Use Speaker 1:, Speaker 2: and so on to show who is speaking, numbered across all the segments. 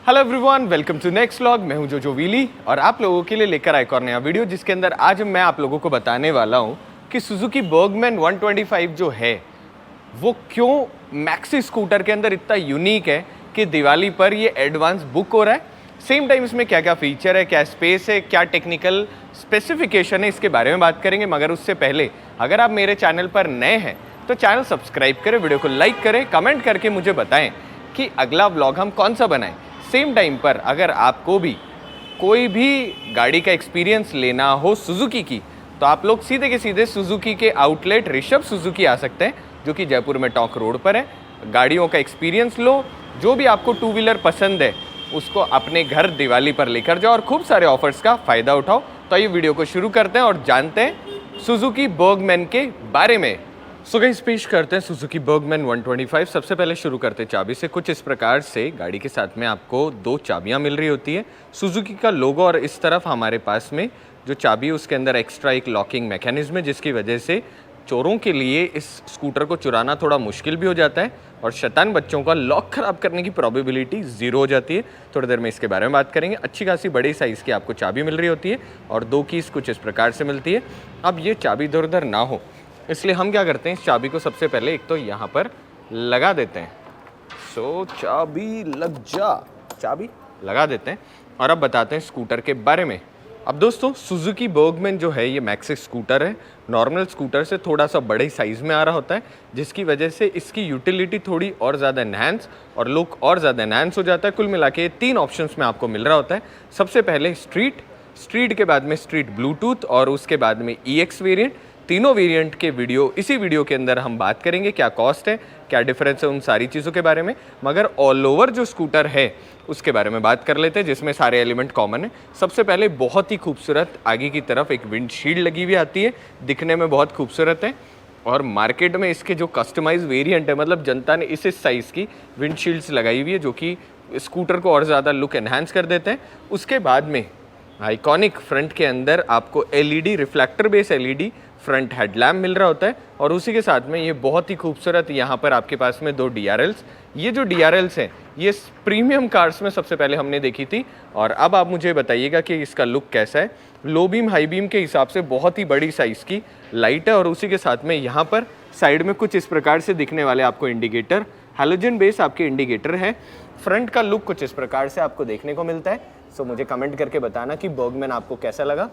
Speaker 1: Hello everyone, welcome to next vlog. मैं हूं जो वीली और आप लोगों के लिए लेकर आया एक और नया वीडियो, जिसके अंदर आज मैं आप लोगों को बताने वाला हूं कि सुजुकी बर्गमैन 125 जो है वो क्यों मैक्सी स्कूटर के अंदर इतना यूनिक है कि दिवाली पर ये एडवांस बुक हो रहा है। सेम टाइम इसमें क्या क्या फीचर है, क्या स्पेस है, क्या टेक्निकल स्पेसिफिकेशन है, इसके बारे में बात करेंगे। मगर उससे पहले अगर आप मेरे चैनल पर नए हैं तो चैनल सब्सक्राइब करें, वीडियो को लाइक करें, कमेंट करके मुझे बताएं कि अगला व्लॉग हम कौन सा बनाएं। सेम टाइम पर अगर आपको भी कोई भी गाड़ी का एक्सपीरियंस लेना हो सुजुकी की, तो आप लोग सीधे के सीधे सुजुकी के आउटलेट ऋषभ सुजुकी आ सकते हैं, जो कि जयपुर में टॉक रोड पर है। गाड़ियों का एक्सपीरियंस लो, जो भी आपको टू व्हीलर पसंद है उसको अपने घर दिवाली पर लेकर जाओ और खूब सारे ऑफर्स का फ़ायदा उठाओ। तो ये वीडियो को शुरू करते हैं और जानते हैं सुजुकी बर्गमैन के बारे में। सो गाइस, पेश करते हैं सुजुकी बर्गमैन 125। सबसे पहले शुरू करते हैं चाबी से। कुछ इस प्रकार से गाड़ी के साथ में आपको दो चाबियां मिल रही होती है, सुजुकी का लोगो, और इस तरफ हमारे पास में जो चाबी है उसके अंदर एक्स्ट्रा एक लॉकिंग मैकेनिज्म है, जिसकी वजह से चोरों के लिए इस स्कूटर को चुराना थोड़ा मुश्किल भी हो जाता है और शैतान बच्चों का लॉक खराब करने की प्रोबेबिलिटी ज़ीरो हो जाती है। थोड़ी देर में इसके बारे में बात करेंगे। अच्छी खासी बड़ी साइज़ की आपको चाबी मिल रही होती है और दो कीज़ कुछ इस प्रकार से मिलती है। अब ये चाबी इधर उधर ना हो, इसलिए हम क्या करते हैं, इस चाबी को सबसे पहले एक तो यहाँ पर लगा देते हैं। सो चाबी लग जा, चाबी लगा देते हैं और अब बताते हैं स्कूटर के बारे में। अब दोस्तों, सुजुकी बर्गमैन जो है ये मैक्सी स्कूटर है, नॉर्मल स्कूटर से थोड़ा सा बड़े साइज़ में आ रहा होता है, जिसकी वजह से इसकी यूटिलिटी थोड़ी और ज़्यादा एनहांस और लुक और ज़्यादा एनहांस हो जाता है। कुल मिला के तीन ऑप्शंस में आपको मिल रहा होता है। सबसे पहले स्ट्रीट के बाद में स्ट्रीट ब्लूटूथ और उसके बाद में EX वेरिएंट। तीनों वेरिएंट के इसी वीडियो के अंदर हम बात करेंगे, क्या कॉस्ट है, क्या डिफरेंस है, उन सारी चीज़ों के बारे में। मगर ऑल ओवर जो स्कूटर है उसके बारे में बात कर लेते हैं, जिसमें सारे एलिमेंट कॉमन है। सबसे पहले बहुत ही खूबसूरत आगे की तरफ एक विंडशील्ड लगी हुई आती है, दिखने में बहुत खूबसूरत है। और मार्केट में इसके जो कस्टमाइज वेरिएंट है, मतलब जनता ने इस साइज़ की विंडशील्ड्स लगाई हुई है, जो कि स्कूटर को और ज़्यादा लुक एनहांस कर देते हैं। उसके बाद में आइकॉनिक फ्रंट के अंदर आपको LED reflector base LED front headlamp मिल रहा होता है और उसी के साथ में ये बहुत ही खूबसूरत यहाँ पर आपके पास में दो DRLs। ये जो DRLs हैं ये प्रीमियम कार्स में सबसे पहले हमने देखी थी और अब आप मुझे बताइएगा कि इसका लुक कैसा है। लो बीम हाई बीम के हिसाब से बहुत ही बड़ी साइज़ की लाइट है और उसी के साथ में यहाँ पर साइड में कुछ इस प्रकार से दिखने वाले आपको इंडिकेटर, हैलोजन बेस आपके इंडिकेटर है। फ्रंट का लुक कुछ इस प्रकार से आपको देखने को मिलता है। सो मुझे कमेंट करके बताना कि बर्गमैन आपको कैसा लगा।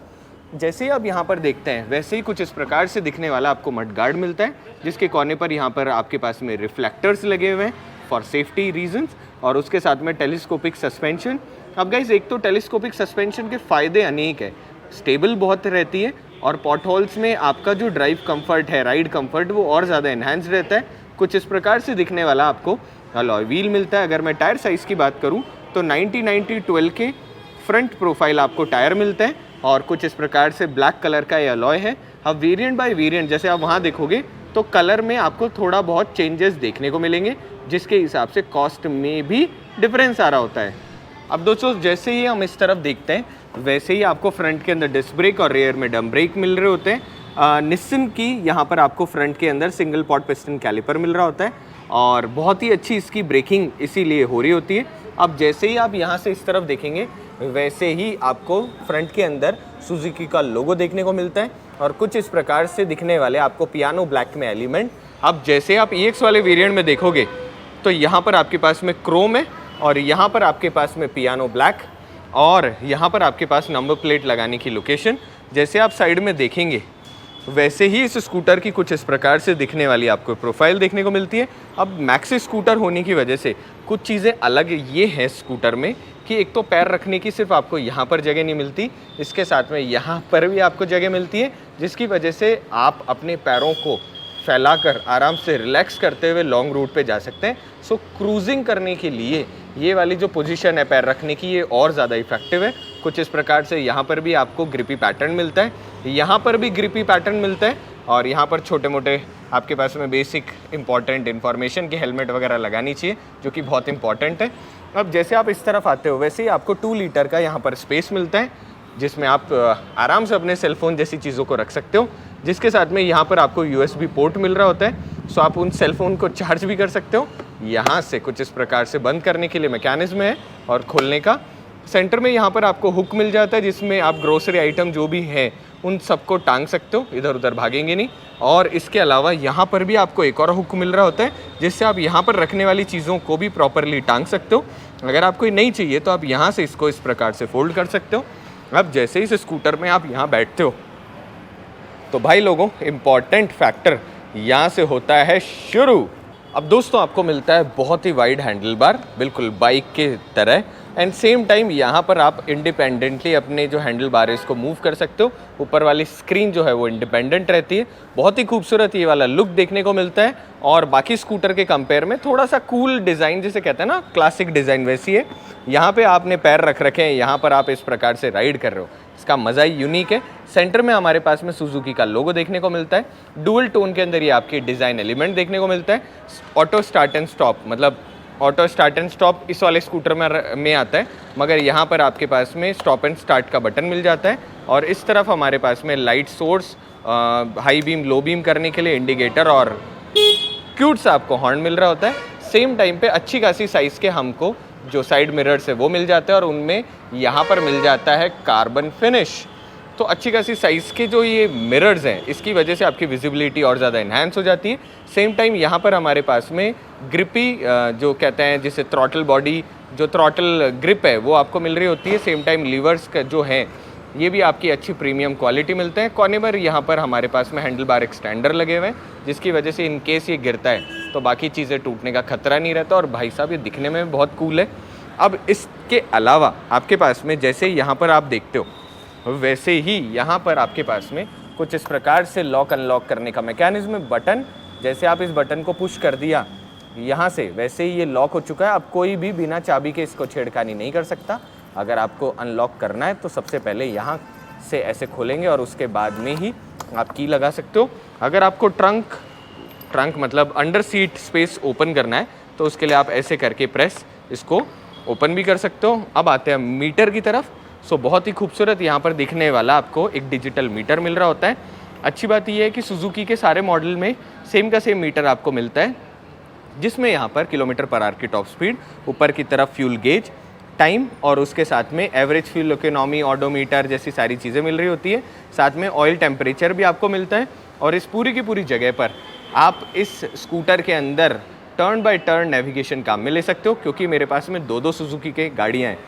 Speaker 1: जैसे ही आप यहाँ पर देखते हैं वैसे ही कुछ इस प्रकार से दिखने वाला आपको मड गार्ड मिलता है, जिसके कोने पर यहाँ पर आपके पास में रिफ्लेक्टर्स लगे हुए हैं फॉर सेफ्टी रीजंस और उसके साथ में टेलीस्कोपिक सस्पेंशन। अब गाइस, एक तो टेलीस्कोपिक सस्पेंशन के फ़ायदे अनेक है, स्टेबल बहुत रहती है और पॉट होल्स में आपका जो ड्राइव कंफर्ट है, राइड कंफर्ट, वो और ज़्यादा एनहांस रहता है। कुछ इस प्रकार से दिखने वाला आपको अलॉय व्हील मिलता है। अगर मैं टायर साइज़ की बात करूँ तो 90-90-12 के फ्रंट प्रोफाइल आपको टायर मिलते हैं और कुछ इस प्रकार से ब्लैक कलर का ये अलॉय है। अब वेरिएंट बाय वेरिएंट जैसे आप वहाँ देखोगे तो कलर में आपको थोड़ा बहुत चेंजेस देखने को मिलेंगे, जिसके हिसाब से कॉस्ट में भी डिफरेंस आ रहा होता है। अब दोस्तों, जैसे ही हम इस तरफ देखते हैं वैसे ही आपको फ्रंट के अंदर डिस्क ब्रेक और रेयर में डम ब्रेक मिल रहे होते हैं। निस्सन की यहाँ पर आपको फ्रंट के अंदर सिंगल पॉट पिस्टन कैलिपर मिल रहा होता है और बहुत ही अच्छी इसकी ब्रेकिंग इसीलिए हो रही होती है। अब जैसे ही आप यहाँ से इस तरफ देखेंगे वैसे ही आपको फ्रंट के अंदर सुजुकी का लोगो देखने को मिलता है और कुछ इस प्रकार से दिखने वाले आपको पियानो ब्लैक में एलिमेंट। अब जैसे आप EX वाले वेरिएंट में देखोगे तो यहाँ पर आपके पास में क्रोम है और यहाँ पर आपके पास में पियानो ब्लैक और यहाँ पर आपके पास नंबर प्लेट लगाने की लोकेशन। जैसे आप साइड में देखेंगे वैसे ही इस स्कूटर की कुछ इस प्रकार से दिखने वाली आपको प्रोफाइल देखने को मिलती है। अब मैक्सी स्कूटर होने की वजह से कुछ चीज़ें अलग ये हैं स्कूटर में कि एक तो पैर रखने की सिर्फ आपको यहाँ पर जगह नहीं मिलती, इसके साथ में यहाँ पर भी आपको जगह मिलती है, जिसकी वजह से आप अपने पैरों को फैलाकर आराम से रिलैक्स करते हुए लॉन्ग रूट पे जा सकते हैं। सो क्रूजिंग करने के लिए ये वाली जो पोजीशन है पैर रखने की, ये और ज़्यादा इफेक्टिव है। कुछ इस प्रकार से यहाँ पर भी आपको ग्रिपी पैटर्न मिलता है, यहाँ पर भी ग्रिपी पैटर्न मिलता है और यहाँ पर छोटे मोटे आपके पास में बेसिक इंपॉर्टेंट इन्फॉर्मेशन की हेलमेट वगैरह लगानी चाहिए, जो कि बहुत इंपॉर्टेंट है। अब जैसे आप इस तरफ आते हो वैसे ही आपको 2 लीटर का यहाँ पर स्पेस मिलता है, जिसमें आप आराम से अपने सेलफोन जैसी चीज़ों को रख सकते हो, जिसके साथ में यहाँ पर आपको USB पोर्ट मिल रहा होता है। सो आप उन सेलफोन को चार्ज भी कर सकते हो यहाँ से कुछ इस प्रकार से बंद करने के लिए मैकेनिज्म है और खोलने का। सेंटर में यहाँ पर आपको हुक मिल जाता है जिसमें आप ग्रोसरी आइटम जो भी हैं उन सबको टांग सकते हो, इधर उधर भागेंगे नहीं। और इसके अलावा यहाँ पर भी आपको एक और हुक मिल रहा होता है जिससे आप यहाँ पर रखने वाली चीज़ों को भी प्रॉपरली टांग सकते हो। अगर आपको नहीं चाहिए तो आप यहाँ से इसको इस प्रकार से फोल्ड कर सकते हो। अब जैसे ही इस स्कूटर में आप यहाँ बैठते हो तो भाई लोगों, इम्पॉर्टेंट फैक्टर यहाँ से होता है शुरू। अब दोस्तों आपको मिलता है बहुत ही वाइड हैंडल बार, बिल्कुल बाइक के तरह, एंड सेम टाइम यहाँ पर आप इंडिपेंडेंटली अपने जो हैंडल बार है इसको मूव कर सकते हो। ऊपर वाली स्क्रीन जो है वो इंडिपेंडेंट रहती है। बहुत ही खूबसूरत ये वाला लुक देखने को मिलता है और बाकी स्कूटर के कंपेयर में थोड़ा सा कूल डिज़ाइन जिसे कहते हैं ना, क्लासिक डिज़ाइन वैसी है। यहाँ पे आपने पैर रख रखे हैं, यहाँ पर आप इस प्रकार से राइड कर रहे हो, इसका मज़ा ही यूनिक है। सेंटर में हमारे पास में सुजुकी का लोगो देखने को मिलता है। डुअल टोन के अंदर ये आपके डिज़ाइन एलिमेंट देखने को मिलता है। ऑटो स्टार्ट एंड स्टॉप, मतलब ऑटो स्टार्ट एंड स्टॉप इस वाले स्कूटर में आता है, मगर यहाँ पर आपके पास में स्टॉप एंड स्टार्ट का बटन मिल जाता है। और इस तरफ हमारे पास में light source, high beam low beam करने के लिए इंडिकेटर और क्यूट सा आपको हॉर्न मिल रहा होता है। सेम टाइम पे अच्छी खासी साइज़ के हमको जो साइड मिरर्स है वो मिल जाते हैं और उनमें यहाँ पर मिल जाता है कार्बन फिनिश। तो अच्छी खासी साइज़ के जो ये मिरर्स हैं इसकी वजह से आपकी विजिबिलिटी और ज़्यादा इन्हांस हो जाती है। सेम टाइम यहाँ पर हमारे पास में ग्रिपी जो कहते हैं जिसे थ्रॉटल बॉडी, जो थ्रॉटल ग्रिप है वो आपको मिल रही होती है। सेम टाइम लीवर्स का जो है ये भी आपकी अच्छी प्रीमियम क्वालिटी मिलते हैं। कोने पर यहाँ पर हमारे पास में हैंडल बार एक्सटेंडर लगे हुए हैं जिसकी वजह से इन केस ये गिरता है तो बाकी चीज़ें टूटने का खतरा नहीं रहता। और भाई साहब ये दिखने में बहुत कूल है। अब इसके अलावा आपके पास में जैसे यहाँ पर आप देखते हो वैसे ही यहाँ पर आपके पास में कुछ इस प्रकार से लॉक अनलॉक करने का मैकेनिज्म, बटन, जैसे आप इस बटन को पुश कर दिया यहाँ से वैसे ही ये लॉक हो चुका है। अब कोई भी बिना चाबी के इसको छेड़खानी नहीं कर सकता। अगर आपको अनलॉक करना है तो सबसे पहले यहाँ से ऐसे खोलेंगे और उसके बाद में ही आप की लगा सकते हो। अगर आपको ट्रंक मतलब अंडर सीट स्पेस ओपन करना है तो उसके लिए आप ऐसे करके प्रेस इसको ओपन भी कर सकते हो। अब आते हैं मीटर की तरफ। सो बहुत ही खूबसूरत यहाँ पर दिखने वाला आपको एक डिजिटल मीटर मिल रहा होता है। अच्छी बात यह है कि सुजुकी के सारे मॉडल में सेम का सेम मीटर आपको मिलता है जिसमें यहाँ पर किलोमीटर पर आवर की टॉप स्पीड, ऊपर की तरफ फ्यूल गेज, टाइम और उसके साथ में एवरेज फ्यूल इकोनॉमी, ऑडोमीटर जैसी सारी चीज़ें मिल रही होती है। साथ में ऑयल टेम्परेचर भी आपको मिलता है। और इस पूरी की पूरी जगह पर आप इस स्कूटर के अंदर टर्न बाय टर्न नेविगेशन काम में ले सकते हो। क्योंकि मेरे पास में दो सुजुकी के गाड़ियाँ हैं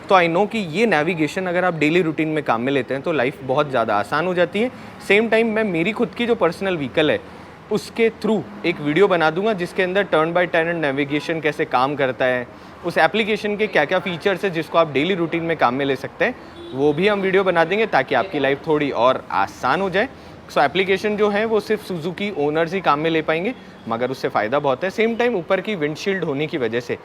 Speaker 1: तो आई नो कि ये नेविगेशन अगर आप डेली रूटीन में काम में लेते हैं तो लाइफ बहुत ज़्यादा आसान हो जाती है। सेम टाइम मैं मेरी खुद की जो पर्सनल व्हीकल है उसके थ्रू एक वीडियो बना दूंगा जिसके अंदर टर्न बाय टर्न नेविगेशन कैसे काम करता है, उस एप्लीकेशन के क्या क्या फीचर्स है जिसको आप डेली रूटीन में काम में ले सकते हैं, वो भी हम वीडियो बना देंगे ताकि आपकी लाइफ थोड़ी और आसान हो जाए। सो एप्लीकेशन जो है वो सिर्फ सुजुकी ओनर्स ही काम में ले पाएंगे, मगर उससे फ़ायदा बहुत है। सेम टाइम ऊपर की विंडशील्ड होने की वजह से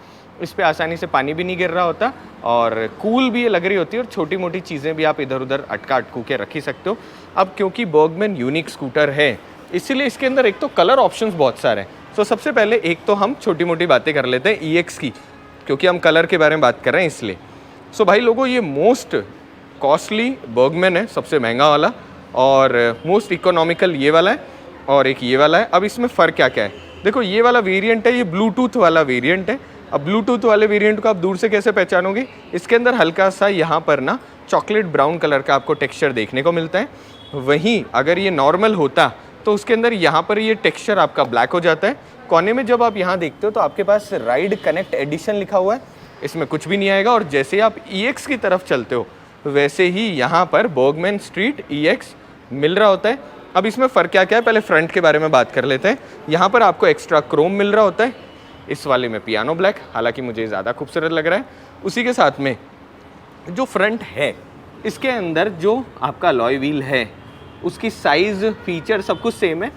Speaker 1: इस पर आसानी से पानी भी नहीं गिर रहा होता और कूल भी लग रही होती है और छोटी मोटी चीज़ें भी आप इधर उधर अटकू के रख ही सकते हो। अब क्योंकि बर्गमैन यूनिक स्कूटर है इसीलिए इसके अंदर एक तो कलर ऑप्शंस बहुत सारे हैं। सो सबसे पहले एक तो हम छोटी मोटी बातें कर लेते हैं EX की, क्योंकि हम कलर के बारे में बात कर रहे हैं इसलिए। सो भाई लोगों, ये मोस्ट कॉस्टली बर्गमैन है, सबसे महंगा वाला, और मोस्ट इकोनॉमिकल ये वाला है और एक ये वाला है। अब इसमें फ़र्क क्या क्या है, देखो ये वाला वेरिएंट है, ये ब्लूटूथ वाला वेरिएंट है। अब ब्लूटूथ वाले वेरिएंट को आप दूर से कैसे पहचानोगे, इसके अंदर हल्का सा यहाँ पर ना चॉकलेट ब्राउन कलर का आपको टेक्सचर देखने को मिलता है। वहीं अगर ये नॉर्मल होता तो उसके अंदर यहाँ पर ये टेक्सचर आपका ब्लैक हो जाता है। कोने में जब आप यहाँ देखते हो तो आपके पास राइड कनेक्ट एडिशन लिखा हुआ है, इसमें कुछ भी नहीं आएगा। और जैसे ही आप EX की तरफ चलते हो वैसे ही यहाँ पर बर्गमैन स्ट्रीट EX मिल रहा होता है। अब इसमें फ़र्क क्या क्या है, पहले फ्रंट के बारे में बात कर लेते हैं। यहाँ पर आपको एक्स्ट्रा क्रोम मिल रहा होता है, इस वाले में पियानो ब्लैक, हालांकि मुझे ज़्यादा खूबसूरत लग रहा है। उसी के साथ में जो फ्रंट है इसके अंदर जो आपका अलॉय व्हील है उसकी साइज़, फीचर सब कुछ सेम है,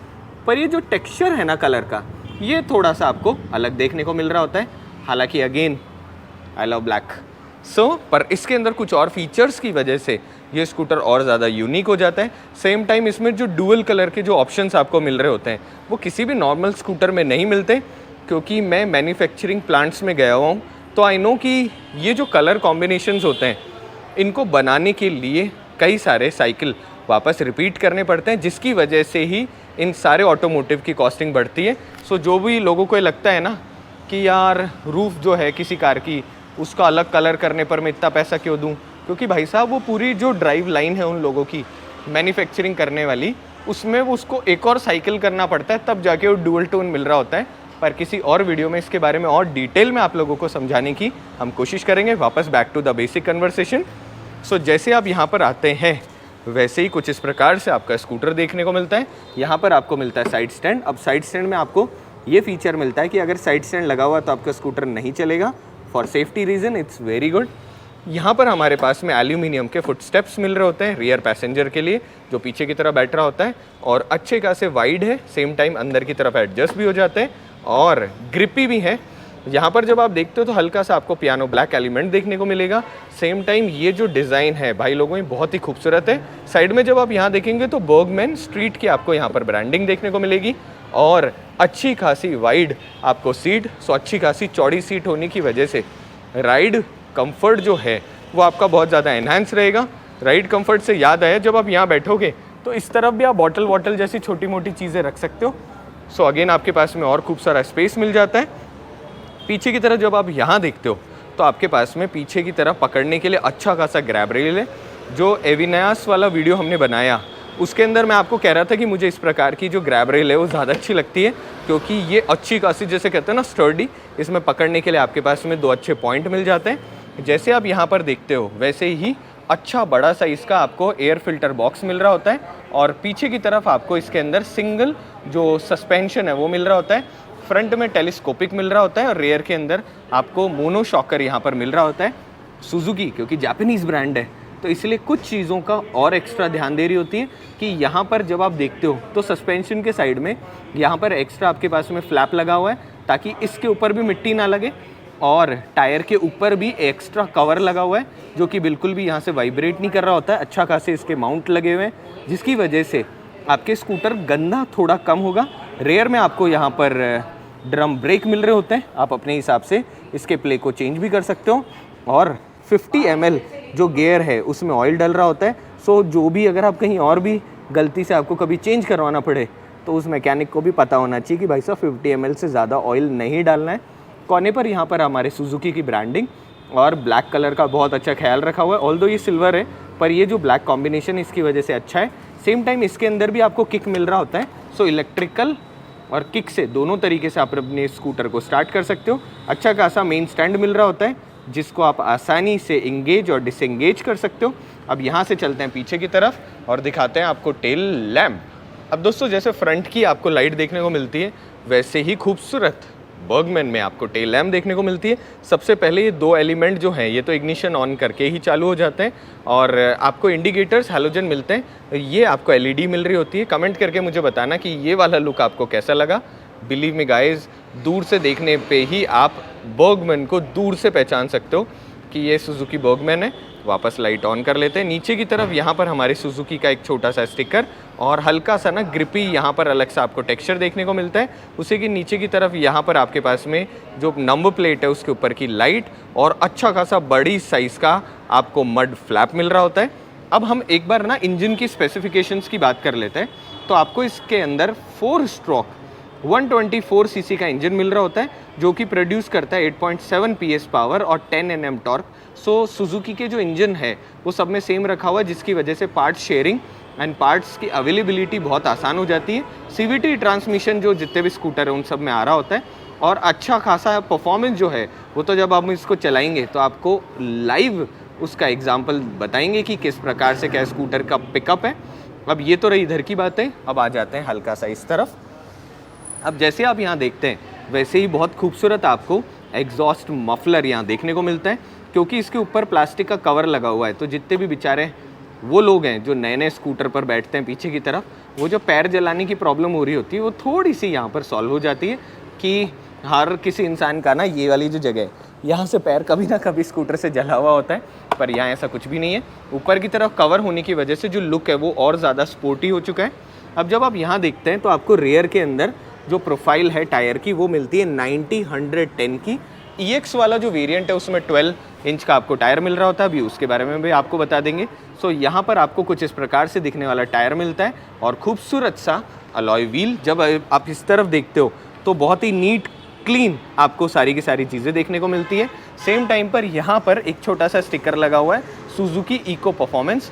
Speaker 1: पर ये जो टेक्सचर है ना कलर का, ये थोड़ा सा आपको अलग देखने को मिल रहा होता है। हालांकि अगेन आई लव ब्लैक, पर इसके अंदर कुछ और फीचर्स की वजह से ये स्कूटर और ज़्यादा यूनिक हो जाता है। सेम टाइम इसमें जो डुअल कलर के जो ऑप्शंस आपको मिल रहे होते हैं वो किसी भी नॉर्मल स्कूटर में नहीं मिलते। क्योंकि मैं मैन्युफैक्चरिंग प्लांट्स में गया हुआ हूँ तो आई नो कि ये जो कलर कॉम्बिनेशंस होते हैं इनको बनाने के लिए कई सारे साइकिल वापस रिपीट करने पड़ते हैं, जिसकी वजह से ही इन सारे ऑटोमोटिव की कॉस्टिंग बढ़ती है। सो जो भी लोगों को लगता है ना कि यार रूफ़ जो है किसी कार की उसका अलग कलर करने पर मैं इतना पैसा क्यों दूँ, क्योंकि भाई साहब वो पूरी जो ड्राइव लाइन है उन लोगों की मैन्युफैक्चरिंग करने वाली, उसमें वो उसको एक और साइकिल करना पड़ता है, तब जाके वो डुअल टोन मिल रहा होता है। पर किसी और वीडियो में इसके बारे में और डिटेल में आप लोगों को समझाने की हम कोशिश करेंगे। वापस back to the basic conversation. So जैसे आप यहाँ पर आते हैं वैसे ही कुछ इस प्रकार से आपका स्कूटर देखने को मिलता है। यहाँ पर आपको मिलता है साइड स्टैंड। अब साइड स्टैंड में आपको ये फीचर मिलता है कि अगर साइड स्टैंड लगा हुआ तो आपका स्कूटर नहीं चलेगा, for safety reason it's very good. यहाँ पर हमारे पास में एल्यूमिनियम के फुट स्टेप्स मिल रहे होते हैं रियर पैसेंजर के लिए, जो पीछे की तरफ बैठ रहा होता है, और अच्छे खासे वाइड है, सेम टाइम अंदर की तरफ एडजस्ट भी हो जाते हैं और ग्रिपी भी है। यहाँ पर जब आप देखते हो तो हल्का सा आपको पियानो ब्लैक एलिमेंट देखने को मिलेगा। सेम टाइम ये जो डिज़ाइन है भाई लोगों ये बहुत ही खूबसूरत है। साइड में जब आप यहाँ देखेंगे तो बर्गमैन स्ट्रीट की आपको यहाँ पर ब्रांडिंग देखने को मिलेगी और अच्छी खासी वाइड आपको सीट। सो अच्छी खासी चौड़ी सीट होने की वजह से राइड कंफर्ट जो है वो आपका बहुत ज़्यादा एनहांस रहेगा। राइड कंफर्ट से याद आया, जब आप यहाँ बैठोगे तो इस तरफ भी आप बॉटल जैसी छोटी मोटी चीज़ें रख सकते हो। सो अगेन आपके पास में और खूब सारा स्पेस मिल जाता है। पीछे की तरफ जब आप यहाँ देखते हो तो आपके पास में पीछे की तरफ पकड़ने के लिए अच्छा खासा ग्रैब रेल है। जो एविनास वाला वीडियो हमने बनाया उसके अंदर मैं आपको कह रहा था कि मुझे इस प्रकार की जो ग्रैब रेल है वो ज़्यादा अच्छी लगती है, क्योंकि ये अच्छी खासी जैसे कहते हैं ना स्टर्डी, इसमें पकड़ने के लिए आपके पास में 2 अच्छे पॉइंट मिल जाते हैं। जैसे आप यहाँ पर देखते हो वैसे ही अच्छा बड़ा साइज़ का आपको एयर फिल्टर बॉक्स मिल रहा होता है और पीछे की तरफ आपको इसके अंदर सिंगल जो सस्पेंशन है वो मिल रहा होता है। फ्रंट में टेलीस्कोपिक मिल रहा होता है और रेयर के अंदर आपको मोनो शॉकर यहाँ पर मिल रहा होता है। सुजुकी क्योंकि जापानीज़ ब्रांड है तो इसलिए कुछ चीज़ों का और एक्स्ट्रा ध्यान दे रही होती है कि यहाँ पर जब आप देखते हो तो सस्पेंशन के साइड में यहाँ पर एक्स्ट्रा आपके पास में फ्लैप लगा हुआ है ताकि इसके ऊपर भी मिट्टी ना लगे, और टायर के ऊपर भी एक्स्ट्रा कवर लगा हुआ है जो कि बिल्कुल भी यहाँ से वाइब्रेट नहीं कर रहा होता है। अच्छा खासे इसके माउंट लगे हुए हैं जिसकी वजह से आपके स्कूटर गंदा थोड़ा कम होगा। रेयर में आपको यहाँ पर ड्रम ब्रेक मिल रहे होते हैं, आप अपने हिसाब से इसके प्ले को चेंज भी कर सकते हो। और 50 ml जो गियर है उसमें ऑयल डल रहा होता है। सो जो भी अगर आप कहीं और भी गलती से आपको कभी चेंज करवाना पड़े तो उस मैकेनिक को भी पता होना चाहिए कि भाई साहब 50 ml से ज़्यादा ऑयल नहीं डालना है। कोने पर यहाँ पर हमारे सुजुकी की ब्रांडिंग और ब्लैक कलर का बहुत अच्छा ख्याल रखा हुआ है। ऑल्दो ये सिल्वर है पर ये जो ब्लैक कॉम्बिनेशन इसकी वजह से अच्छा है। सेम टाइम इसके अंदर भी आपको किक मिल रहा होता है। सो इलेक्ट्रिकल और किक से दोनों तरीके से आप अपने स्कूटर को स्टार्ट कर सकते हो। अच्छा खासा मेन स्टैंड मिल रहा होता है जिसको आप आसानी से इंगेज और डिसएंगेज कर सकते हो। अब यहाँ से चलते हैं पीछे की तरफ और दिखाते हैं आपको टेल लैम्प। अब दोस्तों जैसे फ्रंट की आपको लाइट देखने को मिलती है वैसे ही खूबसूरत बर्गमैन में आपको टेल लैम्प देखने को मिलती है। सबसे पहले ये 2 एलिमेंट जो हैं ये तो इग्निशन ऑन करके ही चालू हो जाते हैं और आपको इंडिकेटर्स हैलोजन मिलते हैं। ये आपको एलईडी मिल रही होती है। कमेंट करके मुझे बताना कि ये वाला लुक आपको कैसा लगा। बिलीव मी गाइस, दूर से देखने पे ही आप बर्गमैन को दूर से पहचान सकते हो कि ये सुजुकी बर्गमैन है। वापस लाइट ऑन कर लेते हैं। नीचे की तरफ यहाँ पर हमारी सुजुकी का एक छोटा सा स्टिकर और हल्का सा ना ग्रिपी यहाँ पर अलग सा आपको टेक्सचर देखने को मिलता है। उसी के नीचे की तरफ यहाँ पर आपके पास में जो नंबर प्लेट है उसके ऊपर की लाइट और अच्छा खासा बड़ी साइज़ का आपको मड फ्लैप मिल रहा होता है। अब हम एक बार ना इंजन की स्पेसिफिकेशंस की बात कर लेते हैं। तो आपको इसके अंदर 4 स्ट्रोक 124 सीसी का इंजन मिल रहा होता है जो कि प्रोड्यूस करता है 8.7 PS पावर और 10 Nm टॉर्क। सो सुजुकी के जो इंजन है वो सब में सेम रखा हुआ है जिसकी वजह से पार्ट शेयरिंग एंड पार्ट्स की अवेलेबिलिटी बहुत आसान हो जाती है। CVT ट्रांसमिशन जो जितने भी स्कूटर है उन सब में आ रहा होता है और अच्छा खासा परफॉर्मेंस जो है वो तो जब हम इसको चलाएंगे तो आपको लाइव उसका एग्जाम्पल बताएंगे कि किस प्रकार से क्या स्कूटर का पिकअप है। अब ये तो रही इधर की बात है। अब आ जाते हैं हल्का सा इस तरफ। अब जैसे आप यहाँ देखते हैं वैसे ही बहुत खूबसूरत आपको एग्जॉस्ट मफलर यहाँ देखने को मिलता है क्योंकि इसके ऊपर प्लास्टिक का कवर लगा हुआ है। तो जितने भी बेचारे वो लोग हैं जो नए नए स्कूटर पर बैठते हैं पीछे की तरफ, वो जो पैर जलाने की प्रॉब्लम हो रही होती है वो थोड़ी सी यहाँ पर सॉल्व हो जाती है कि हर किसी इंसान का ना ये वाली जो जगह है यहाँ से पैर कभी ना कभी स्कूटर से जला हुआ होता है, पर यहाँ ऐसा कुछ भी नहीं है। ऊपर की तरफ कवर होने की वजह से जो लुक है वो और ज़्यादा स्पोर्टी हो चुका है। अब जब आप यहाँ देखते हैं तो आपको रेयर के अंदर जो प्रोफाइल है टायर की वो मिलती है 90-110 की। EX वाला जो वेरिएंट है उसमें 12 इंच का आपको टायर मिल रहा होता है, अभी उसके बारे में भी आपको बता देंगे। सो यहाँ पर आपको कुछ इस प्रकार से दिखने वाला टायर मिलता है और खूबसूरत सा अलॉय व्हील। जब आप इस तरफ देखते हो तो बहुत ही नीट क्लीन आपको सारी की सारी चीज़ें देखने को मिलती है। सेम टाइम पर यहाँ पर एक छोटा सा स्टिकर लगा हुआ है सुजुकी इको परफॉर्मेंस।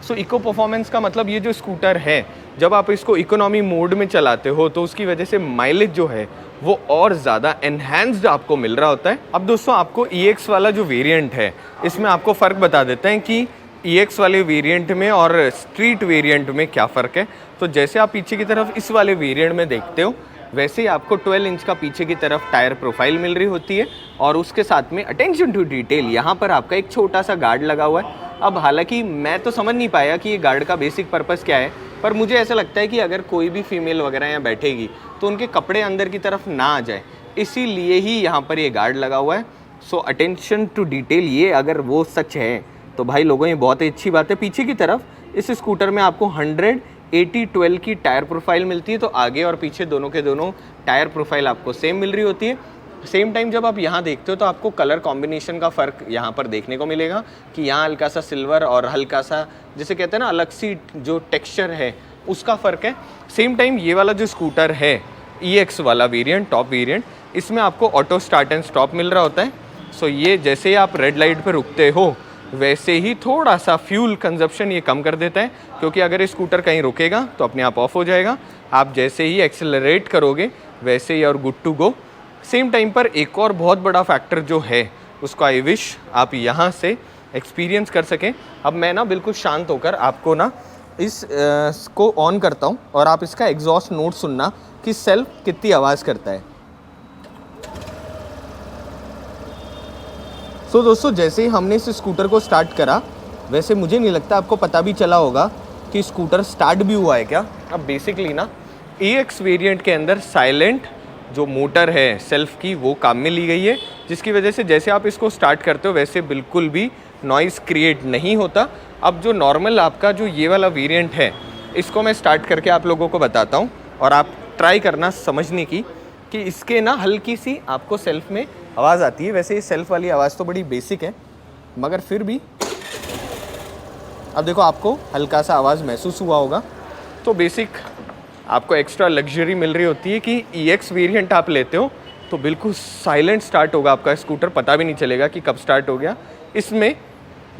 Speaker 1: सो इको परफॉर्मेंस का मतलब ये जो स्कूटर है, जब आप इसको इकोनॉमी मोड में चलाते हो तो उसकी वजह से माइलेज जो है वो और ज़्यादा एनहांस्ड आपको मिल रहा होता है। अब दोस्तों आपको EX वाला जो वेरिएंट है, इसमें आपको फ़र्क बता देते हैं कि EX वाले वेरिएंट में और स्ट्रीट वेरिएंट में क्या फ़र्क है। तो जैसे आप पीछे की तरफ इस वाले वेरिएंट में देखते हो, वैसे ही आपको 12 इंच का पीछे की तरफ टायर प्रोफाइल मिल रही होती है और उसके साथ में अटेंशन टू डिटेल यहाँ पर आपका एक छोटा सा गार्ड लगा हुआ है। अब हालांकि मैं तो समझ नहीं पाया कि ये गार्ड का बेसिक पर्पस क्या है, पर मुझे ऐसा लगता है कि अगर कोई भी फीमेल वगैरह यहाँ बैठेगी तो उनके कपड़े अंदर की तरफ ना आ जाए, इसीलिए ही यहाँ पर ये गार्ड लगा हुआ है। सो अटेंशन टू डिटेल, ये अगर वो सच है तो भाई लोगों ये बहुत ही अच्छी बात है। पीछे की तरफ इस स्कूटर में आपको 100/80/12 की टायर प्रोफाइल मिलती है, तो आगे और पीछे दोनों के दोनों टायर प्रोफाइल आपको सेम मिल रही होती है। सेम टाइम जब आप यहाँ देखते हो तो आपको कलर कॉम्बिनेशन का फ़र्क यहाँ पर देखने को मिलेगा कि यहाँ हल्का सा सिल्वर और हल्का सा, जैसे कहते हैं ना, अलग सी जो टेक्सचर है उसका फ़र्क है। सेम टाइम ये वाला जो स्कूटर है EX वाला वेरिएंट, टॉप वेरिएंट, इसमें आपको ऑटो स्टार्ट एंड स्टॉप मिल रहा होता है। सो ये जैसे ही आप रेड लाइट पर रुकते हो वैसे ही थोड़ा सा फ्यूल कंजप्शन ये कम कर देता है, क्योंकि अगर ये स्कूटर कहीं रुकेगा तो अपने आप ऑफ हो जाएगा। आप जैसे ही एक्सेलरेट करोगे वैसे ही और good to go. Same time पर एक और बहुत बड़ा फैक्टर जो है उसको आई विश आप यहाँ से एक्सपीरियंस कर सकें। अब मैं ना बिल्कुल शांत होकर आपको ना इसको ऑन करता हूँ और आप इसका एग्जॉस्ट नोट सुनना कि सेल्फ कितनी आवाज़ करता है। सो दोस्तों जैसे ही हमने इस स्कूटर को स्टार्ट करा, वैसे मुझे नहीं लगता आपको पता भी चला होगा कि स्कूटर स्टार्ट भी हुआ है क्या। अब बेसिकली ना EX वेरिएंट के अंदर साइलेंट जो मोटर है सेल्फ की वो काम में ली गई है, जिसकी वजह से जैसे आप इसको स्टार्ट करते हो वैसे बिल्कुल भी नॉइज़ क्रिएट नहीं होता। अब जो नॉर्मल आपका जो ये वाला वेरिएंट है, इसको मैं स्टार्ट करके आप लोगों को बताता हूँ और आप ट्राई करना समझने की कि इसके ना हल्की सी आपको सेल्फ में आवाज़ आती है। वैसे ये सेल्फ वाली आवाज़ तो बड़ी बेसिक है, मगर फिर भी अब देखो आपको हल्का सा आवाज़ महसूस हुआ होगा। तो बेसिक आपको एक्स्ट्रा लग्जरी मिल रही होती है कि EX वेरिएंट आप लेते हो तो बिल्कुल साइलेंट स्टार्ट होगा आपका स्कूटर, पता भी नहीं चलेगा कि कब स्टार्ट हो गया। इसमें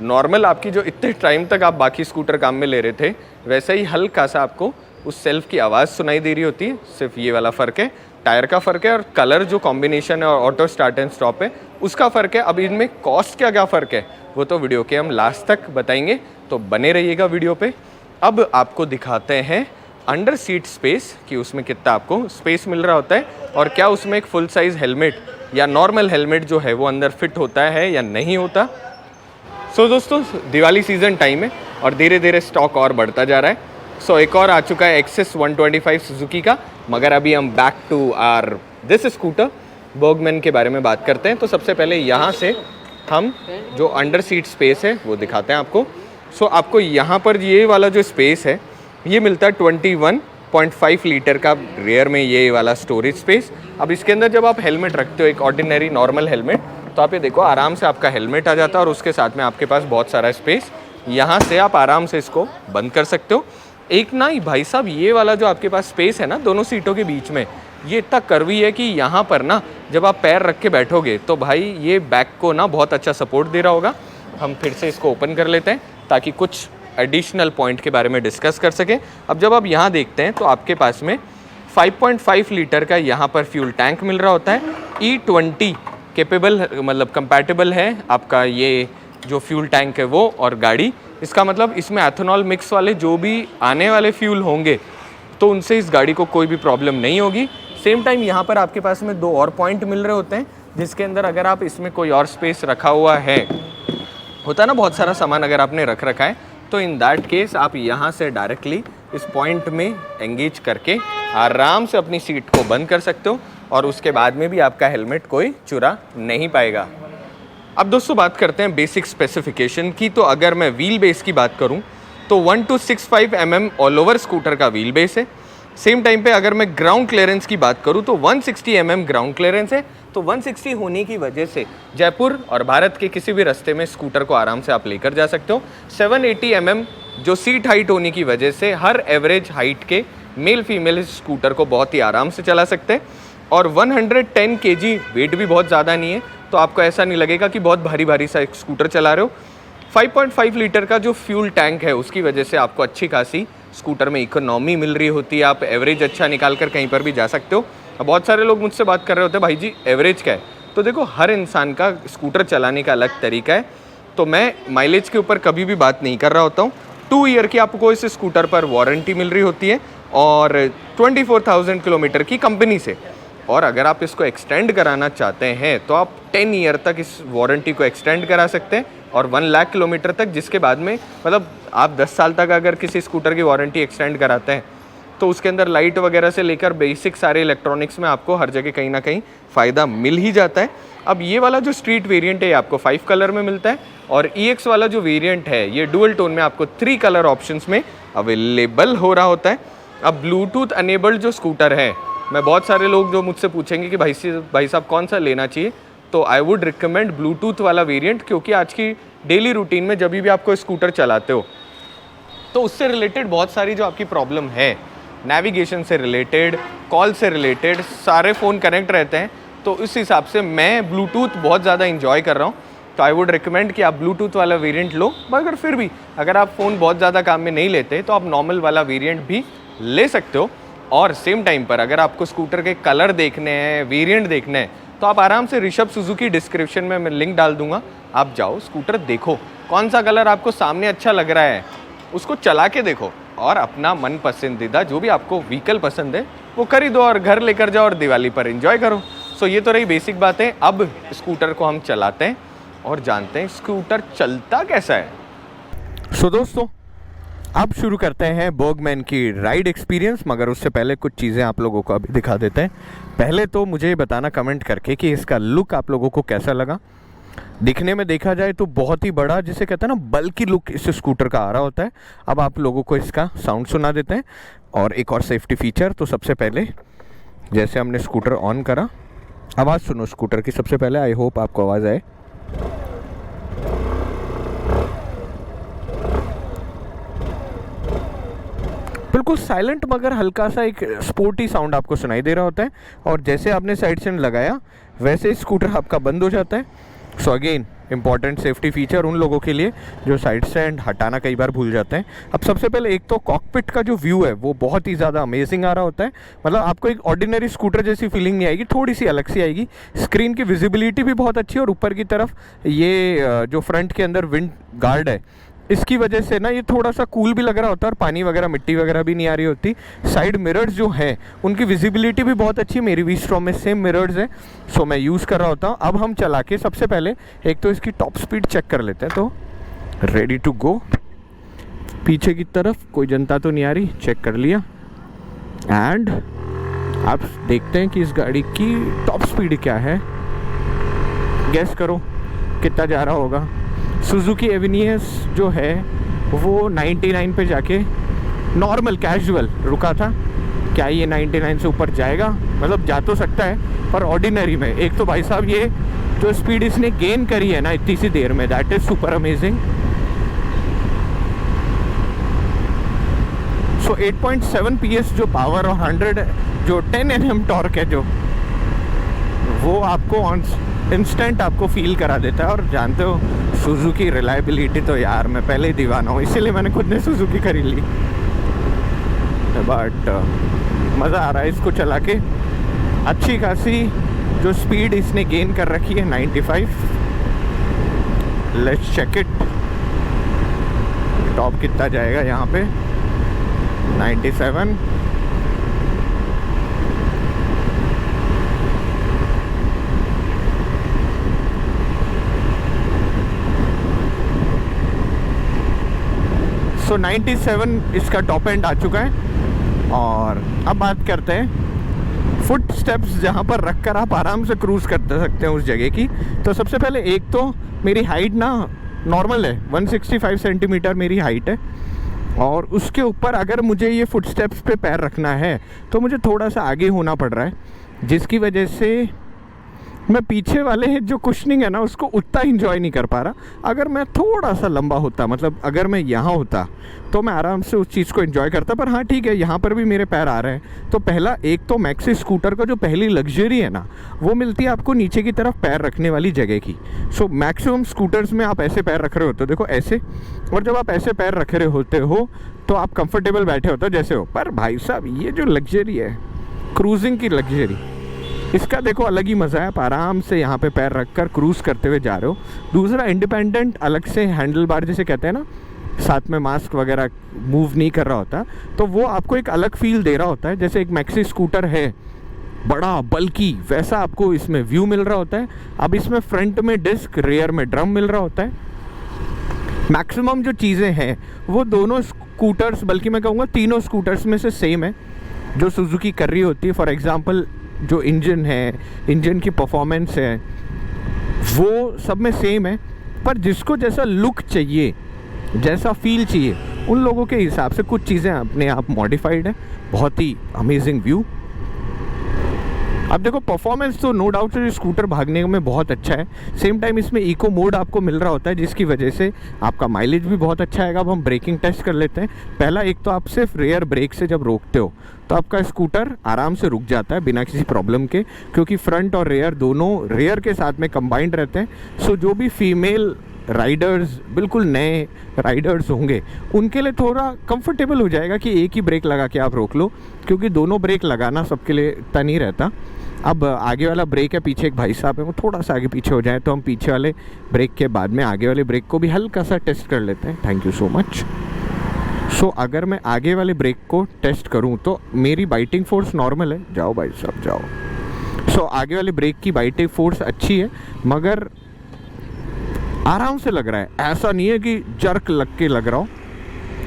Speaker 1: नॉर्मल आपकी जो इतने टाइम तक आप बाकी स्कूटर काम में ले रहे थे, वैसा ही हल्का सा आपको उस सेल्फ की आवाज़ सुनाई दे रही होती है। सिर्फ ये वाला फ़र्क है, टायर का फ़र्क है और कलर जो कॉम्बिनेशन है और ऑटो स्टार्ट एंड स्टॉप है उसका फ़र्क है। अब इनमें कॉस्ट क्या क्या फ़र्क है वो तो वीडियो के हम लास्ट तक बताएंगे, तो बने रहिएगा वीडियो पे। अब आपको दिखाते हैं अंडर सीट स्पेस कि उसमें कितना आपको स्पेस मिल रहा होता है और क्या उसमें एक फुल साइज़ हेलमेट या नॉर्मल हेलमेट जो है वो अंदर फिट होता है या नहीं होता। सो दोस्तों दिवाली सीज़न टाइम है और धीरे धीरे स्टॉक और बढ़ता जा रहा है। सो एक और आ चुका है एक्सेस 125 सुजुकी का, मगर अभी हम back to our this scooter Burgman के बारे में बात करते हैं। तो सबसे पहले यहाँ से हम जो अंडर सीट स्पेस है वो दिखाते हैं आपको। सो आपको यहाँ पर ये वाला जो स्पेस है ये मिलता है 21.5 लीटर का रेयर में ये वाला स्टोरेज स्पेस। अब इसके अंदर जब आप हेलमेट रखते हो, एक ऑर्डिनरी नॉर्मल हेलमेट, तो आप ये देखो आराम से आपका हेलमेट आ जाता है और उसके साथ में आपके पास बहुत सारा स्पेस, यहाँ से आप आराम से इसको बंद कर सकते हो। एक ना ही भाई साहब ये वाला जो आपके पास स्पेस है ना दोनों सीटों के बीच में, ये इतना कर्वी है कि यहाँ पर ना जब आप पैर रख के बैठोगे तो भाई ये बैक को ना बहुत अच्छा सपोर्ट दे रहा होगा। हम फिर से इसको ओपन कर लेते हैं ताकि कुछ एडिशनल पॉइंट के बारे में डिस्कस कर सकें। अब जब आप यहाँ देखते हैं तो आपके पास में 5.5 लीटर का यहाँ पर फ्यूल टैंक मिल रहा होता है। E20 कैपेबल मतलब कंपैटिबल है आपका ये जो फ्यूल टैंक है वो और गाड़ी। इसका मतलब इसमें एथेनॉल मिक्स वाले जो भी आने वाले फ्यूल होंगे तो उनसे इस गाड़ी को कोई भी प्रॉब्लम नहीं होगी। सेम टाइम यहाँ पर आपके पास में 2 और पॉइंट मिल रहे होते हैं, जिसके अंदर अगर आप इसमें कोई और स्पेस रखा हुआ है, होता है ना बहुत सारा सामान अगर आपने रख रखा है, तो इन दैट केस आप यहाँ से डायरेक्टली इस पॉइंट में एंगेज करके आराम से अपनी सीट को बंद कर सकते हो और उसके बाद में भी आपका हेलमेट कोई चुरा नहीं पाएगा। अब दोस्तों बात करते हैं बेसिक स्पेसिफिकेशन की। तो अगर मैं व्हील बेस की बात करूं तो 1265 mm ऑल ओवर स्कूटर का व्हील बेस है। सेम टाइम पे अगर मैं ग्राउंड क्लियरेंस की बात करूं तो 160 mm ग्राउंड क्लियरेंस है। तो 160 होने की वजह से जयपुर और भारत के किसी भी रास्ते में स्कूटर को आराम से आप लेकर जा सकते हो। 780 mm जो सीट हाइट होने की वजह से हर एवरेज हाइट के मेल फीमेल इस स्कूटर को बहुत ही आराम से चला सकते हैं। और 110 kg वेट भी बहुत ज़्यादा नहीं है, तो आपको ऐसा नहीं लगेगा कि बहुत भारी भारी सा एक स्कूटर चला रहे हो। 5.5 लीटर का जो फ्यूल टैंक है उसकी वजह से आपको अच्छी खासी स्कूटर में इकोनॉमी मिल रही होती है, आप एवरेज अच्छा निकाल कर कहीं पर भी जा सकते हो। अब बहुत सारे लोग मुझसे बात कर रहे होते हैं भाई जी एवरेज क्या है, तो देखो हर इंसान का स्कूटर चलाने का अलग तरीका है, तो मैं माइलेज के ऊपर कभी भी बात नहीं कर रहा होता हूँ। 2 ईयर की आपको इस स्कूटर पर वारंटी मिल रही होती है और 24,000 किलोमीटर की कंपनी से, और अगर आप इसको एक्सटेंड कराना चाहते हैं तो आप 10 ईयर तक इस वारंटी को एक्सटेंड करा सकते हैं और 1 लाख किलोमीटर तक, जिसके बाद में मतलब आप 10 साल तक अगर किसी स्कूटर की वारंटी एक्सटेंड कराते हैं तो उसके अंदर लाइट वगैरह से लेकर बेसिक सारे इलेक्ट्रॉनिक्स में आपको हर जगह कहीं ना कहीं फ़ायदा मिल ही जाता है। अब ये वाला जो स्ट्रीट वेरिएंट है ये आपको 5 कलर में मिलता है और EX वाला जो वेरिएंट है ये डुअल टोन में आपको 3 कलर ऑप्शंस में अवेलेबल हो रहा होता है। अब ब्लूटूथ अनेबल्ड जो स्कूटर है, मैं बहुत सारे लोग जो मुझसे पूछेंगे कि भाई साहब कौन सा लेना चाहिए, तो आई वुड रिकमेंड ब्लूटूथ वाला वेरिएंट, क्योंकि आज की डेली रूटीन में जब भी आपको स्कूटर चलाते हो तो उससे रिलेटेड बहुत सारी जो आपकी प्रॉब्लम है, नेविगेशन से रिलेटेड, कॉल से रिलेटेड, सारे फ़ोन कनेक्ट रहते हैं, तो इस हिसाब से मैं ब्लूटूथ बहुत ज़्यादा इंजॉय कर रहा हूँ। तो आई वुड रिकमेंड कि आप ब्लूटूथ वाला वेरिएंट लो, मगर फिर भी अगर आप फ़ोन बहुत ज़्यादा काम में नहीं लेते तो आप नॉर्मल वाला वेरिएंट भी ले सकते हो। और सेम टाइम पर अगर आपको स्कूटर के कलर देखने हैं, वेरिएंट देखने हैं, तो आप आराम से ऋषभ सुजुकी डिस्क्रिप्शन में मैं लिंक डाल दूंगा, आप जाओ स्कूटर देखो, कौन सा कलर आपको सामने अच्छा लग रहा है उसको चला के देखो और अपना मन पसंदीदा जो भी आपको व्हीकल पसंद है वो खरीदो और घर लेकर जाओ और दिवाली पर एंजॉय करो। सो ये तो रही बेसिक बातें। अब स्कूटर को हम चलाते हैं और जानते हैं स्कूटर चलता कैसा है। सो दोस्तों अब शुरू करते हैं बर्गमैन की राइड एक्सपीरियंस, मगर उससे पहले कुछ चीज़ें आप लोगों को अभी दिखा देते हैं। पहले तो मुझे बताना कमेंट करके कि इसका लुक आप लोगों को कैसा लगा। दिखने में देखा जाए तो बहुत ही बड़ा, जिसे कहते हैं ना, बल्कि लुक इस स्कूटर का आ रहा होता है। अब आप लोगों को इसका साउंड सुना देते हैं और एक और सेफ्टी फीचर। तो सबसे पहले जैसे हमने स्कूटर ऑन करा, आवाज़ सुनो स्कूटर की सबसे पहले, आई होप आपको आवाज़ आए। बिल्कुल साइलेंट मगर हल्का सा एक स्पोर्टी साउंड आपको सुनाई दे रहा होता है, और जैसे आपने साइड स्टैंड लगाया वैसे ही स्कूटर आपका बंद हो जाता है। So again important safety feature उन लोगों के लिए जो साइड स्टैंड हटाना कई बार भूल जाते हैं। अब सबसे पहले एक तो कॉकपिट का जो व्यू है वो बहुत ही ज़्यादा अमेजिंग आ रहा होता है, मतलब आपको एक ऑर्डिनरी स्कूटर जैसी फीलिंग नहीं आएगी, थोड़ी सी अलग सी आएगी। स्क्रीन की विजिबिलिटी भी बहुत अच्छी है और ऊपर की तरफ ये जो फ्रंट के अंदर विंड गार्ड है इसकी वजह से ना ये थोड़ा सा कूल भी लग रहा होता है और पानी वगैरह मिट्टी वगैरह भी नहीं आ रही होती। साइड मिरर्स जो हैं उनकी विजिबिलिटी भी बहुत अच्छी है, मेरी वी-स्ट्रॉम में सेम मिरर्स है, सो मैं यूज़ कर रहा होता हूँ। अब हम चला के सबसे पहले एक तो इसकी टॉप स्पीड चेक कर लेते हैं। तो रेडी टू गो, पीछे की तरफ कोई जनता तो नहीं आ रही, चेक कर लिया। एंड आप देखते हैं कि इस गाड़ी की टॉप स्पीड क्या है, गेस करो कितना जा रहा होगा। सुजुकी एवेनियस जो है वो 99 पे जाके नॉर्मल कैजुअल रुका था। क्या ये 99 से ऊपर जाएगा? मतलब जा तो सकता है पर ऑर्डिनरी में। एक तो भाई साहब ये जो स्पीड इसने गेन करी है ना इतनी सी देर में, that is super amazing. So 8.7 PS जो पावर और 100 जो 10 Nm टॉर्क है जो वो आपको इंस्टेंट आपको फील करा देता है। और जानते हो सुजुकी रिलायबिलिटी तो यार मैं पहले ही दीवाना हूँ, इसीलिए मैंने खुद ने सुजुकी खरीद ली। बट मज़ा आ रहा है इसको चला के। अच्छी खासी जो स्पीड इसने गेन कर रखी है 95। लेट्स चेक इट, टॉप कितना जाएगा यहाँ पे, 97। सो 97 इसका टॉप एंड आ चुका है। और अब बात करते हैं फुट स्टेप्स जहाँ पर रख कर आप आराम से क्रूज़ कर सकते हैं उस जगह की। तो सबसे पहले एक तो मेरी हाइट ना नॉर्मल है, 165 सेंटीमीटर मेरी हाइट है, और उसके ऊपर अगर मुझे ये फुट स्टेप्स पे पैर रखना है तो मुझे थोड़ा सा आगे होना पड़ रहा है, जिसकी वजह से मैं पीछे वाले जो कुशनिंग है ना उसको उतना इंजॉय नहीं कर पा रहा। अगर मैं थोड़ा सा लंबा होता, मतलब अगर मैं यहाँ होता तो मैं आराम से उस चीज़ को एंजॉय करता। पर हाँ ठीक है, यहाँ पर भी मेरे पैर आ रहे हैं। तो पहला एक तो मैक्सी स्कूटर का जो पहली लग्जरी है ना, वो मिलती है आपको नीचे की तरफ पैर रखने वाली जगह की। सो मैक्सिमम स्कूटर्स में आप ऐसे पैर रख रहे होते हो, देखो ऐसे, और जब आप ऐसे पैर रख रहे होते हो तो आप कंफर्टेबल बैठे होते हो जैसे हो। पर भाई साहब ये जो लग्जरी है, क्रूजिंग की लग्जरी, इसका देखो अलग ही मज़ा है। आप आराम से यहाँ पे पैर रखकर क्रूज़ करते हुए जा रहे हो। दूसरा, इंडिपेंडेंट अलग से हैंडल बार जिसे कहते हैं ना, साथ में मास्क वगैरह मूव नहीं कर रहा होता, तो वो आपको एक अलग फील दे रहा होता है। जैसे एक मैक्सी स्कूटर है बड़ा बल्कि, वैसा आपको इसमें व्यू मिल रहा होता है। अब इसमें फ्रंट में डिस्क, रेयर में ड्रम मिल रहा होता है। मैक्सिमम जो चीज़ें हैं वो दोनों स्कूटर्स, बल्कि मैं कहूँगा तीनों स्कूटर्स में से सेम है जो सुजुकी कर रही होती है। फॉर एग्ज़ाम्पल जो इंजन है, इंजन की परफॉर्मेंस है, वो सब में सेम है। पर जिसको जैसा लुक चाहिए, जैसा फील चाहिए, उन लोगों के हिसाब से कुछ चीज़ें अपने आप मॉडिफाइड है। बहुत ही अमेजिंग व्यू। अब देखो परफॉर्मेंस तो नो डाउट से स्कूटर भागने में बहुत अच्छा है। सेम टाइम इसमें इको मोड आपको मिल रहा होता है, जिसकी वजह से आपका माइलेज भी बहुत अच्छा आएगा। अब हम ब्रेकिंग टेस्ट कर लेते हैं। पहला, एक तो आप सिर्फ रेयर ब्रेक से जब रोकते हो तो आपका स्कूटर आराम से रुक जाता है बिना किसी प्रॉब्लम के, क्योंकि फ्रंट और रेयर दोनों रेयर के साथ में कंबाइंड रहते हैं। सो जो भी फीमेल राइडर्स, बिल्कुल नए राइडर्स होंगे, उनके लिए थोड़ा कंफर्टेबल हो जाएगा कि एक ही ब्रेक लगा के आप रोक लो, क्योंकि दोनों ब्रेक लगाना सबके लिए इतना नहीं रहता। अब आगे वाला ब्रेक है, पीछे एक भाई साहब है, वो थोड़ा सा आगे पीछे हो जाए तो हम पीछे वाले ब्रेक के बाद में आगे वाले ब्रेक को भी हल्का सा टेस्ट कर लेते हैं। Thank you so much. So अगर मैं आगे वाले ब्रेक को टेस्ट करूं तो मेरी बाइटिंग फोर्स नॉर्मल है। जाओ भाई साहब जाओ। सो आगे वाले ब्रेक की बाइटिंग फोर्स अच्छी है, मगर आराम से लग रहा है। ऐसा नहीं है कि जर्क लग के लग रहा हो,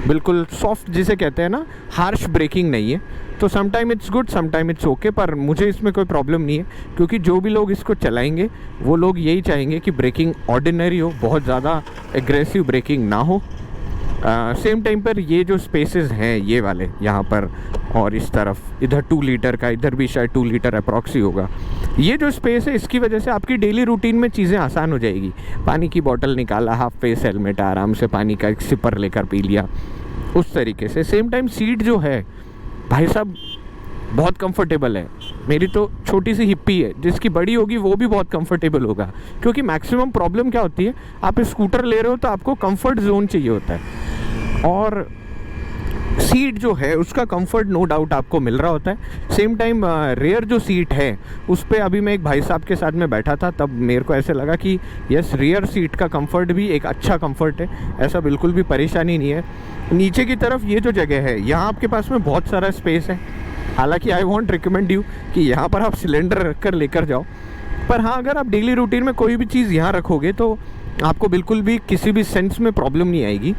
Speaker 1: बिल्कुल सॉफ्ट जिसे कहते हैं ना, हार्श ब्रेकिंग नहीं है। तो sometime it's good, sometime it's okay. पर मुझे इसमें कोई प्रॉब्लम नहीं है, क्योंकि जो भी लोग इसको चलाएंगे वो लोग यही चाहेंगे कि ब्रेकिंग ऑर्डिनरी हो, बहुत ज़्यादा एग्रेसिव ब्रेकिंग ना हो। सेम टाइम पर ये जो स्पेसेस हैं ये वाले यहाँ पर और इस तरफ, इधर 2 लीटर का, इधर भी शायद 2 लीटर अप्रॉक्सी होगा, ये जो स्पेस है इसकी वजह से आपकी डेली रूटीन में चीज़ें आसान हो जाएगी। पानी की बोतल निकाला, हाफ फेस हेलमेट, आराम से पानी का एक सिपर लेकर पी लिया, उस तरीके से। सेम टाइम सीट जो है भाई साहब बहुत कंफर्टेबल है। मेरी तो छोटी सी हिप्पी है, जिसकी बड़ी होगी वो भी बहुत कंफर्टेबल होगा। क्योंकि मैक्सिमम प्रॉब्लम क्या होती है, आप स्कूटर ले रहे हो तो आपको कंफर्ट जोन चाहिए होता है, और सीट जो है उसका कंफर्ट नो डाउट आपको मिल रहा होता है। सेम टाइम रेयर जो सीट है उस पर अभी मैं एक भाई साहब के साथ में बैठा था, तब मेरे को ऐसे लगा कि यस, रेयर सीट का कंफर्ट भी एक अच्छा कंफर्ट है, ऐसा बिल्कुल भी परेशानी नहीं है। नीचे की तरफ ये जो जगह है, यहाँ आपके पास में बहुत सारा स्पेस है। हालांकि आई वॉन्ट रिकमेंड यू कि यहाँ पर आप सिलेंडर रख कर लेकर जाओ, पर हाँ अगर आप डेली रूटीन में कोई भी चीज़ यहाँ रखोगे तो आपको बिल्कुल भी किसी भी सेंस में प्रॉब्लम नहीं आएगी।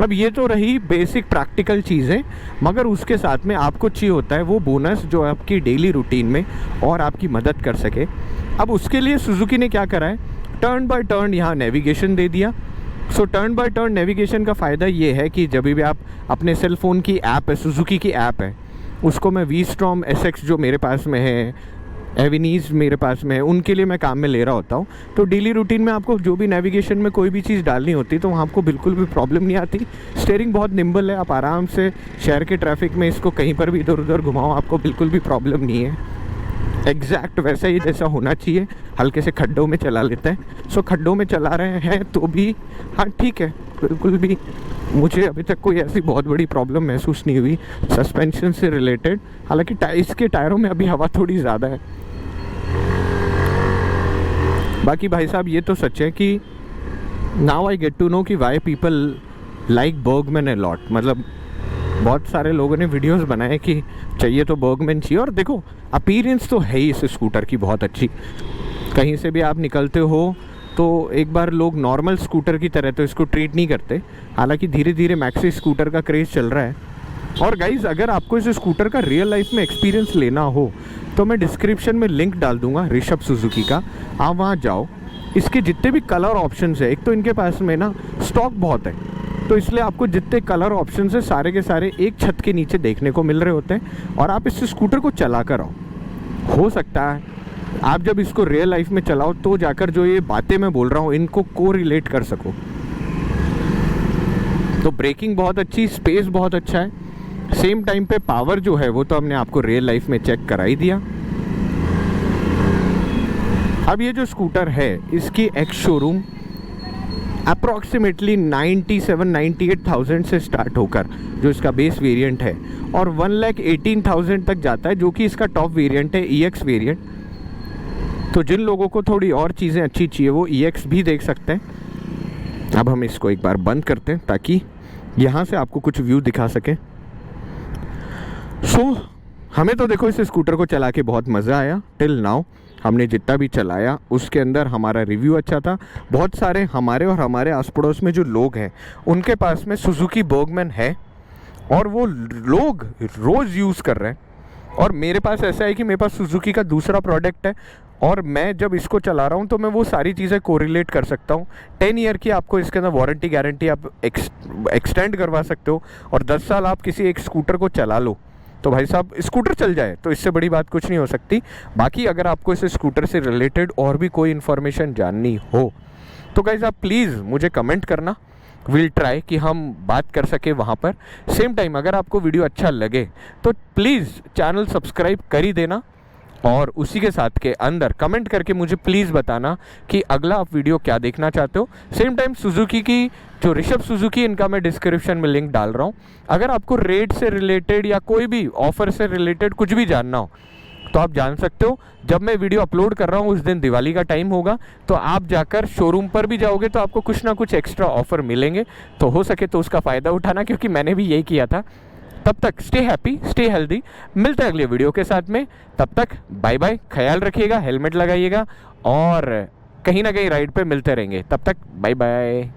Speaker 1: अब ये तो रही बेसिक प्रैक्टिकल चीज़ें, मगर उसके साथ में आपको चाहिए होता है वो बोनस जो आपकी डेली रूटीन में और आपकी मदद कर सके। अब उसके लिए सुजुकी ने क्या करा है, टर्न बाय टर्न यहाँ नेविगेशन दे दिया। सो टर्न बाय टर्न नेविगेशन का फ़ायदा ये है कि जब भी आप अपने सेल फ़ोन की ऐप है, सुजुकी की ऐप है, उसको मैं वी-स्टॉर्म SX जो मेरे पास में है, एविनीज़ मेरे पास में है, उनके लिए मैं काम में ले रहा होता हूँ। तो डेली रूटीन में आपको जो भी नेविगेशन में कोई भी चीज़ डालनी होती तो वहाँ आपको बिल्कुल भी प्रॉब्लम नहीं आती। स्टीयरिंग बहुत निम्बल है, आप आराम से शहर के ट्रैफिक में इसको कहीं पर भी इधर उधर घुमाओ, आपको बिल्कुल भी प्रॉब्लम नहीं है। एग्जैक्ट वैसा ही जैसा होना चाहिए। हल्के से खड्डों में चला लेते हैं। सो खड्डों में चला रहे हैं तो भी हाँ ठीक है, बिल्कुल भी मुझे अभी तक कोई ऐसी बहुत बड़ी प्रॉब्लम महसूस नहीं हुई सस्पेंशन से रिलेटेड। हालांकि इसके टायरों में अभी हवा थोड़ी ज़्यादा है। बाकी भाई साहब ये तो सच है कि now I get to know कि why people like Bergman a lot. मतलब बहुत सारे लोगों ने वीडियोस बनाए कि चाहिए तो बर्गमैन चाहिए। और देखो अपीयरेंस तो है ही इस स्कूटर की बहुत अच्छी। कहीं से भी आप निकलते हो तो एक बार लोग नॉर्मल स्कूटर की तरह तो इसको ट्रीट नहीं करते। हालांकि धीरे धीरे मैक्सी स्कूटर का क्रेज़ चल रहा है। और गाइज़ अगर आपको इस स्कूटर का रियल लाइफ में एक्सपीरियंस लेना हो तो मैं डिस्क्रिप्शन में लिंक डाल दूंगा ऋषभ सुजुकी का, आप वहाँ जाओ। इसके जितने भी कलर ऑप्शंस है, एक तो इनके पास में ना स्टॉक बहुत है, तो इसलिए आपको जितने कलर ऑप्शंस है सारे के सारे एक छत के नीचे देखने को मिल रहे होते हैं। और आप इस स्कूटर को चला कर आओ, हो सकता है आप जब इसको रियल लाइफ में चलाओ तो जाकर जो ये बातें मैं बोल रहा हूँ इनको को रिलेट कर सको। तो ब्रेकिंग बहुत अच्छी, स्पेस बहुत अच्छा है, सेम टाइम पे पावर जो है वो तो हमने आपको रियल लाइफ में चेक करा ही दिया। अब ये जो स्कूटर है इसकी एक्स शोरूम अप्रॉक्सीमेटली 97-98,000 से स्टार्ट होकर जो इसका बेस वेरिएंट है और 1,18,000 तक जाता है, जो कि इसका टॉप वेरिएंट है EX वेरिएंट। तो जिन लोगों को थोड़ी और चीज़ें अच्छी चाहिए वो EX भी देख सकते हैं। अब हम इसको एक बार बंद करते हैं ताकि यहाँ से आपको कुछ व्यू दिखा सके। हमें तो देखो इस स्कूटर को चला के बहुत मज़ा आया। टिल नाउ हमने जितना भी चलाया उसके अंदर हमारा रिव्यू अच्छा था। बहुत सारे हमारे और हमारे आस पड़ोस में जो लोग हैं उनके पास में सुजुकी बर्गमैन है और वो लोग रोज़ यूज़ कर रहे हैं। और मेरे पास ऐसा है कि मेरे पास सुजुकी का दूसरा प्रोडक्ट है और मैं जब इसको चला रहा हूँ तो मैं वो सारी चीज़ें कोरिलेट कर सकता हूँ। 10 ईयर की आपको इसके अंदर वारंटी गारंटी आप एक्सटेंड करवा सकते हो और 10 साल आप किसी एक स्कूटर को चला लो तो भाई साहब स्कूटर चल जाए, तो इससे बड़ी बात कुछ नहीं हो सकती। बाकी अगर आपको इस स्कूटर से रिलेटेड और भी कोई इन्फॉर्मेशन जाननी हो तो गाइस आप प्लीज़ मुझे कमेंट करना, विल ट्राई कि हम बात कर सके वहाँ पर। सेम टाइम अगर आपको वीडियो अच्छा लगे तो प्लीज़ चैनल सब्सक्राइब कर ही देना और उसी के साथ के अंदर कमेंट करके मुझे प्लीज़ बताना कि अगला आप वीडियो क्या देखना चाहते हो। सेम टाइम सुजुकी की जो ऋषभ सुजुकी, इनका मैं डिस्क्रिप्शन में लिंक डाल रहा हूँ। अगर आपको रेट से रिलेटेड या कोई भी ऑफ़र से रिलेटेड कुछ भी जानना हो तो आप जान सकते हो। जब मैं वीडियो अपलोड कर रहा हूँ उस दिन दिवाली का टाइम होगा, तो आप जाकर शोरूम पर भी जाओगे तो आपको कुछ ना कुछ एक्स्ट्रा ऑफ़र मिलेंगे। तो हो सके तो उसका फ़ायदा उठाना, क्योंकि मैंने भी यही किया था। तब तक स्टे हैप्पी, स्टे हेल्दी। मिलते हैं अगले वीडियो के साथ में। तब तक बाय बाय, ख्याल रखिएगा, हेलमेट लगाइएगा और कहीं ना कहीं राइड पे मिलते रहेंगे। तब तक बाय बाय।